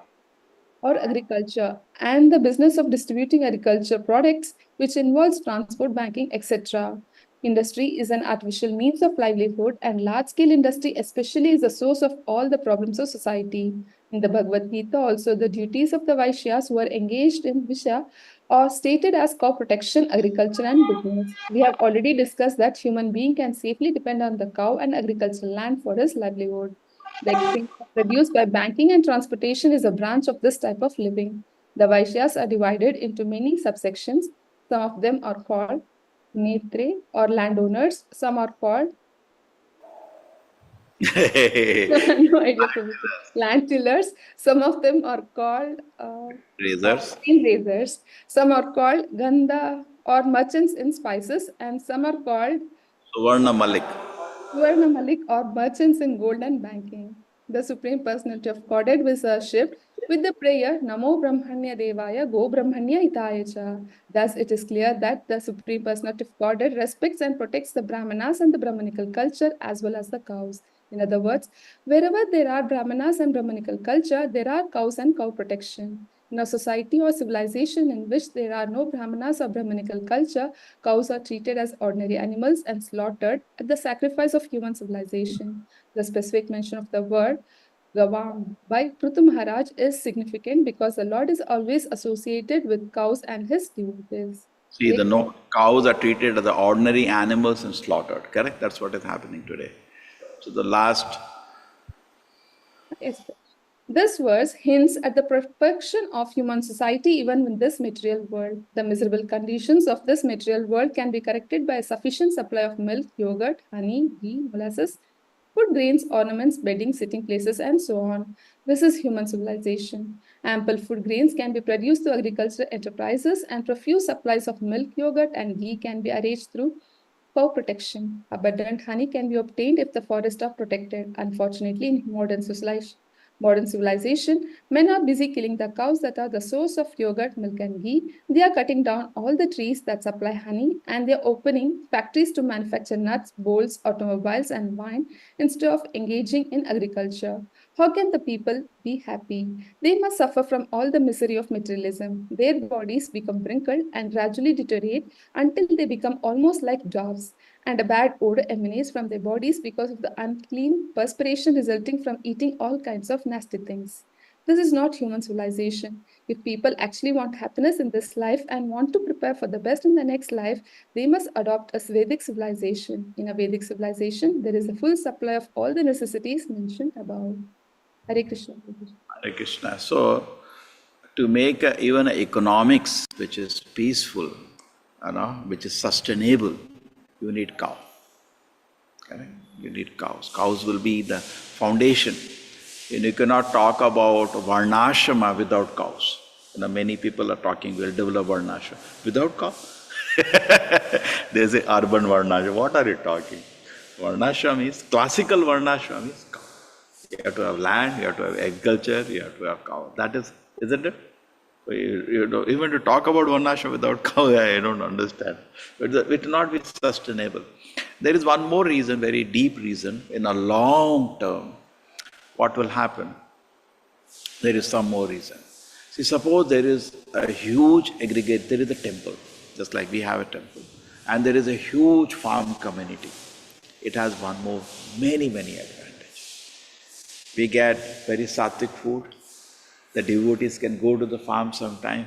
or agriculture, and the business of distributing agriculture products, which involves transport, banking, etc. Industry is an artificial means of livelihood, and large-scale industry especially is the source of all the problems of society. In the Bhagavad Gita also, the duties of the Vaishyas who are engaged in Visha are stated as cow protection, agriculture, and business. We have already discussed that human being can safely depend on the cow and agricultural land for his livelihood. The exchange produced by banking and transportation is a branch of this type of living. The Vaishyas are divided into many subsections. Some of them are called Netre or landowners. Some are called no idea, land tillers. Some of them are called Razors. grain raisers. Some are called Ganda or merchants in spices, and some are called Suvarna Malik. Suvarna Malik or merchants in gold and banking. The Supreme Personality of Godhead was worshipped with the prayer Namo Brahmanya Devaya Go Brahmanya Hitaya Cha. Thus, it is clear that the Supreme Personality of Godhead respects and protects the Brahmanas and the Brahmanical culture as well as the cows. In other words, wherever there are Brahmanas and Brahmanical culture, there are cows and cow protection. In a society or civilization in which there are no Brahmanas or Brahmanical culture, cows are treated as ordinary animals and slaughtered at the sacrifice of human civilization. The specific mention of the word Gavam by Prithu Maharaj is significant because the Lord is always associated with cows and his devotees. See, the no cows are treated as the ordinary animals and slaughtered, correct? That's what is happening today. So the last Yes. This verse hints at the perfection of human society even in this material world. The miserable conditions of this material world can be corrected by a sufficient supply of milk, yogurt, honey, ghee, molasses, food grains, ornaments, bedding, sitting places, and so on. This is human civilization. Ample food grains can be produced through agricultural enterprises, and profuse supplies of milk, yogurt, and ghee can be arranged through cow protection. Abundant honey can be obtained if the forests are protected. Unfortunately, in modern civilization, men are busy killing the cows that are the source of yogurt, milk, and ghee. They are cutting down all the trees that supply honey, and they are opening factories to manufacture nuts, bolts, automobiles, and wine instead of engaging in agriculture. How can the people be happy? They must suffer from all the misery of materialism. Their bodies become wrinkled and gradually deteriorate until they become almost like doves, and a bad odor emanates from their bodies because of the unclean perspiration resulting from eating all kinds of nasty things. This is not human civilization. If people actually want happiness in this life and want to prepare for the best in the next life, they must adopt a Vedic civilization. In a Vedic civilization, there is a full supply of all the necessities mentioned above. Hare Krishna. Hare Krishna. So, to make even economics which is peaceful, which is sustainable, you need cow. Correct? You need cows. Cows will be the foundation. And you cannot talk about varnashrama without cows. Many people are talking, we'll develop varnashrama. Without cow? They say urban varnashrama. What are you talking? Varnashrama means, classical varnashrama means cow. You have to have land, you have to have agriculture, you have to have cow. That is, isn't it? Even to talk about varnashrama without cow, I don't understand. But it will not be sustainable. There is one more reason, very deep reason, in a long term. What will happen? There is some more reason. See, suppose there is a huge aggregate, there is a temple, just like we have a temple, and there is a huge farm community. It has one more, many advantages. We get very sattvic food. The devotees can go to the farm sometime,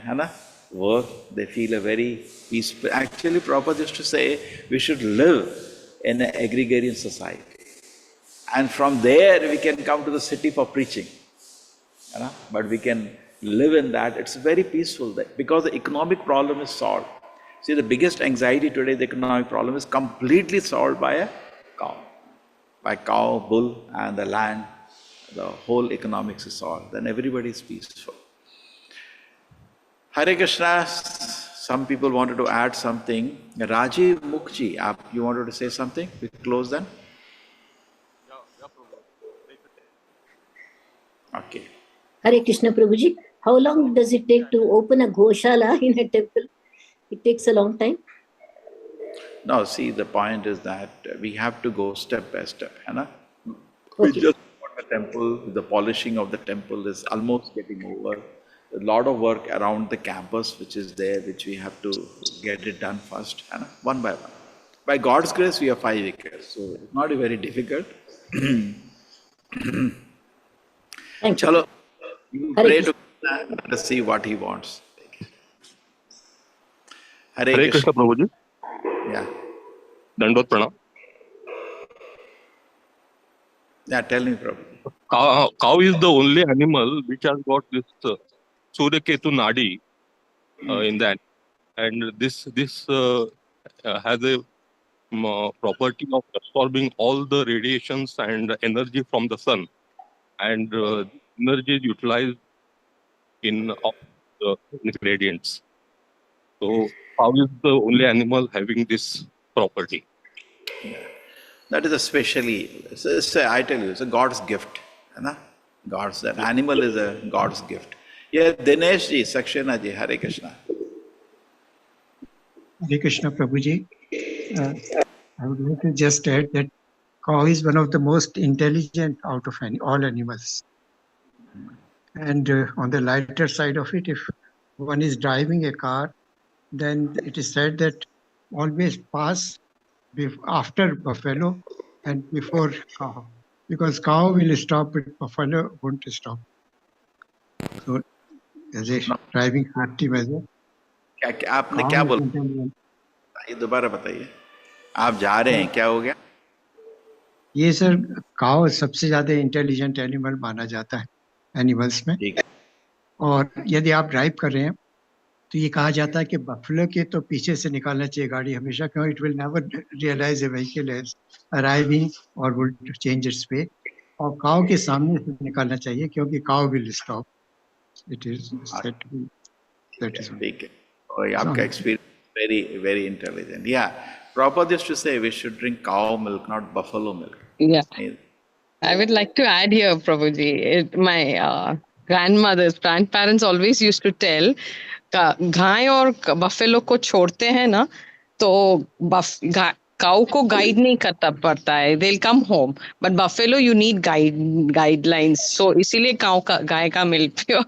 work, they feel a very peaceful. Actually, Prabhupada used to say, we should live in an agrarian society. And from there, we can come to the city for preaching. But we can live in that, it's very peaceful there because the economic problem is solved. See, the biggest anxiety today, the economic problem is completely solved by a cow. By cow, bull, and the land, the whole economics is solved. Then everybody is peaceful. Hare Krishna, some people wanted to add something. Rajiv Mukji, you wanted to say something? We close then? Okay. Hare Krishna Prabhuji, how long does it take to open a goshala in a temple? It takes a long time. No, see, the point is that we have to go step by step. We just got the temple, the polishing of the temple is almost getting over. A lot of work around the campus which is there, which we have to get it done first, one by one. By God's grace, we have 5 acres, so it's not very difficult. Chalo, you pray to Krishna, let us see what he wants. Hare Krishna Prabhuji. Yeah. Dandot Pranam. Yeah, tell me, Prabhu. Cow is the only animal which has got this Suryaketu Nadi in that, and this has a property of absorbing all the radiations and energy from the sun, and energy is utilized in all the ingredients. So cow is the only animal having this property. That is especially, I tell you, it's a God's gift. That animal is a God's gift. Yeah, Dinesh ji, Sakshana ji, Hare Krishna. Hare Krishna Prabhuji. I would like to just add that cow is one of the most intelligent out of all animals. And on the lighter side of it, if one is driving a car, then it is said that always pass after buffalo and before cow, because cow will stop but buffalo won't stop. So as a driving safety measure, आपने क्या बोला? ये दोबारा बताइए. आप जा रहे हैं, क्या हो गया? ये सर काव सबसे ज्यादा इंटेलिजेंट एनिमल माना जाता है एनिमल्स में. और यदि आप ड्राइव कर रहे हैं तो ये कहा जाता है कि बफलो के तो पीछे से निकालना चाहिए गाड़ी हमेशा, क्यों it will never realise a vehicle is arriving और विल चेंज इट्स वे, और काव के सामने से निकालना चाहिए क्योंकि cow will stop. It is said to be that is आपका experience very intelligent. Yeah, Prabhupada used to say we should drink cow milk, not buffalo milk. Yeah. I would like to add here, Prabhuji, my grandparents always used to tell, गाय और buffalo को छोड़ते हैं ना, तो cow को guide नहीं करता पड़ता है, they'll come home, but buffalo you need guidelines, so इसीलिए गाय का milk पियो,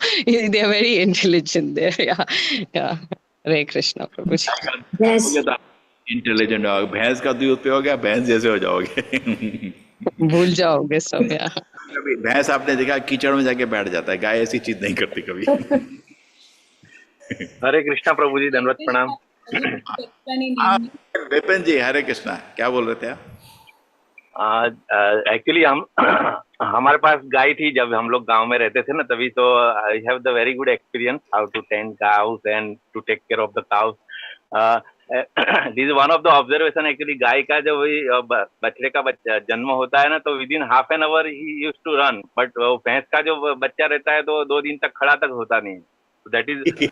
they are very intelligent there. Yeah. Hare Krishna Prabhuji. Intelligent हो, भैंस का दूध पियोगे, भैंस जैसे हो जाओगे. भूल जाओगे सब. यार कभी भैंस आपने देखा कीचड़ में जाके बैठ जाता है, गाय ऐसी चीज नहीं करती कभी. हरे कृष्णा प्रभु जी, धन्यवाद प्रणाम. विपिन जी, हरे कृष्णा, क्या बोल रहे थे आप? एक्चुअली हमारे पास गाय थी जब हम लोग गांव में रहते थे ना, तभी तो I have the very good experience how to tend cows and to take care of the cows. This is one of the observation. Actually गाय का जब बछड़े का जन्म होता है ना, तो within half an hour he used to run, but भैंस का जो बच्चा रहता है तो 2 दिन तक खड़ा तक होता नहीं. दैट इज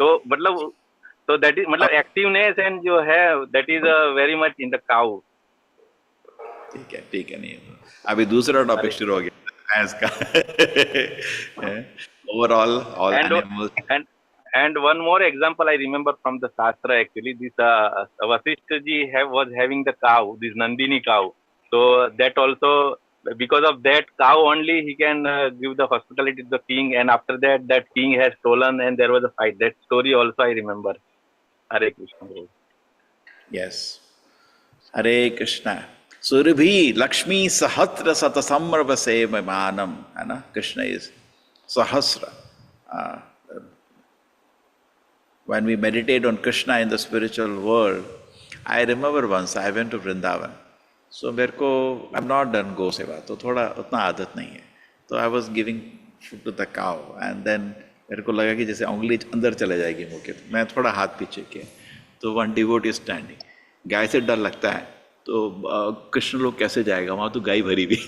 तो दैट इज मतलब एक्टिवनेस एंड जो है that is very much in the cow. ठीक है नहीं, अभी दूसरा टॉपिक शुरू हो गया भैंस का. Overall all animals. And one more example I remember from the Shastra, actually, this Vasishtha ji was having the cow, this Nandini cow. So that also, because of that cow only, he can give the hospitality to the king, and after that, that king has stolen and there was a fight. That story also I remember. Hare Krishna. Yes. Hare Krishna. Surabhi Lakshmi Sahatra Satasamrava Sevamanam. Krishna is Sahasra. When we meditate on Krishna in the spiritual world, I remember once I went to Vrindavan. So मेरे को I'm not done go सेवा, तो थोड़ा उतना आदत नहीं है. So I was giving food to the cow, and then मेरे को लगा कि जैसे उंगली अंदर चले जाएगी मुँह के, तो मैं थोड़ा हाथ पीछे किया, तो वन डिवोटी स्टैंडिंग. गाय से डर लगता है, तो कृष्ण लोग कैसे जाएगा वहाँ, तो गाय भरी भी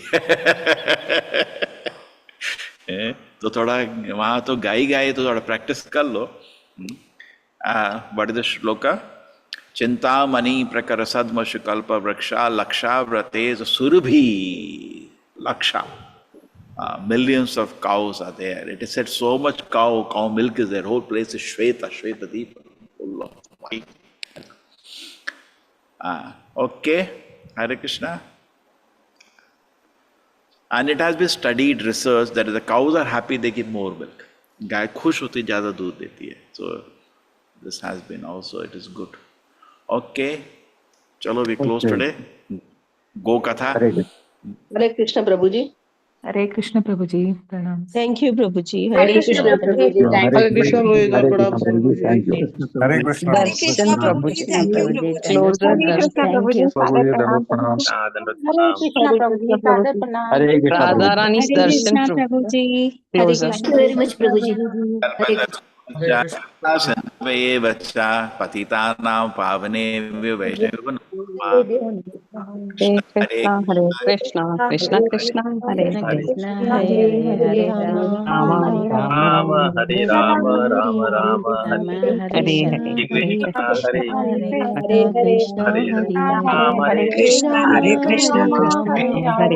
तो थोड़ा वहाँ तो गाय तो थोड़ा प्रैक्टिस कर लो. What is the shloka? चिंतामणि प्रकर सद्मशु कल्प वृक्षा लक्षा व्रते Surabhi laksha. Millions of cows are there. It is said so much cow milk is there. Whole place is Shweta Deep. Full of white. Okay, Hare Krishna. And it has been studied, researched that if the cows are happy, they give more milk. गाय खुश होती ज़्यादा दूध देती है. So this has been also, it is good. Okay, चलो we close today. Go Katha. Hare Krishna Prabhuji. Hare Krishna Prabhuji. Pranam. Thank you Prabhuji. Hare Krishna Prabhuji. Thank Hare you. Krishna Prabhuji. Thank you. Hare Krishna. Hare Krishna Prabhuji. Thank you Prabhuji. Close the Hare Krishna Prabhuji. Prabhuji, Dandavat Pranam. Hare Krishna Prabhuji. Sadar Pranam. Hare Krishna Radha Prabhuji. Rani's Hare darshan Krishna Prabhuji. Hare closer. Thank you very much, Prabhuji. Hare Krishna. पतितानां पावनेभ्यो वैष्णवेभ्यो नमो नमः. Hare Krishna, Krishna Krishna, Hare Hare. Krishna Hare Hare Rama Rama Hare Rama, Rama Rama Rama Hare Hare Hare Hare Hare. Krishna, Hare Hare Krishna Hare Hare Rama, Hare Hare Rama Hare Krishna. Rama Hare Rama Hare